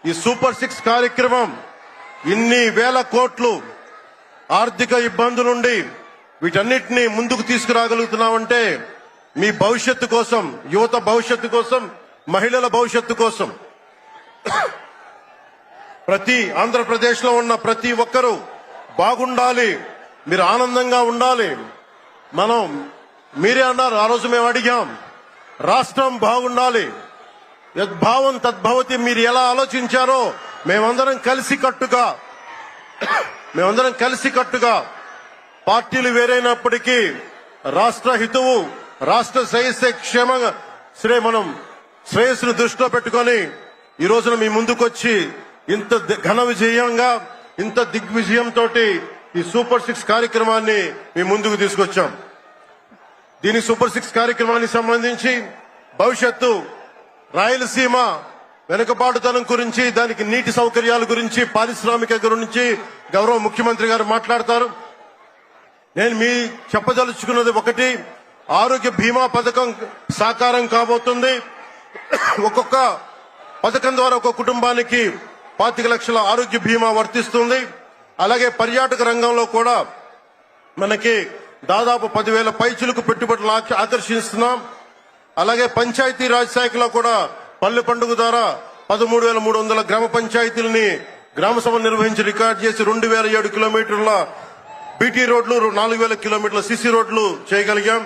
ఈ సూపర్ 6 కార్యక్రమం ఇన్ని వేల కోట్లు ఆర్థిక ఇబ్బందుల నుండి వీటన్నిటిని ముందుకు తీసుకురాగలుగుతున్నామంటే మీ భవిష్యత్తు కోసం, యువత భవిష్యత్తు కోసం, మహిళల భవిష్యత్తు కోసం, ప్రతి ఆంధ్రప్రదేశ్ లో ఉన్న ప్రతి ఒక్కరూ బాగుండాలి, మీరు ఆనందంగా ఉండాలి. మీరే అన్నారు, ఆ రోజు మేము అడిగాం, రాష్ట్రం బాగుండాలి, యద్భావం తద్భవతి. మీరు ఎలా ఆలోచించారో మేమందరం కలిసికట్టుగా పార్టీలు వేరైనప్పటికీ రాష్ట్ర హితువు, రాష్ట్ర శ్రేయస్సును దృష్టిలో పెట్టుకొని ఈ రోజున మీ ముందుకొచ్చి ఇంత ఘన విజయంగా, ఇంత దిగ్విజయంతో ఈ సూపర్ 6 కార్యక్రమాన్ని మీ ముందుకు తీసుకొచ్చాం. దీని సూపర్ 6 కార్యక్రమానికి సంబంధించి భవిష్యత్తు రాయలసీమ వెనుకబాటుతనం గురించి, దానికి నీటి సౌకర్యాల గురించి, పారిశ్రామిక గురించి గౌరవ ముఖ్యమంత్రి గారు మాట్లాడతారు. నేను చెప్పదలుచుకున్నది ఒకటి, ఆరోగ్య బీమా పథకం సాకారం కాబోతుంది. ఒక్కొక్క పథకం ద్వారా ఒక్కొక్క కుటుంబానికి 25 లక్షల ఆరోగ్య బీమా వర్తిస్తుంది. అలాగే పర్యాటక రంగంలో కూడా మనకి దాదాపు 10,000 పైచులకు పెట్టుబడులు ఆకర్షిస్తున్నాం. అలాగే పంచాయతీ రాజ్ శాఖలో కూడా పల్లె పండుగ ద్వారా 13,300 గ్రామ పంచాయతీలని గ్రామ సభ నిర్వహించి రికార్డు చేసి 2,007 కిలోమీటర్ల బీటీ రోడ్లు, 4,000 కిలోమీటర్ల సిసి రోడ్లు చేయగలిగాం.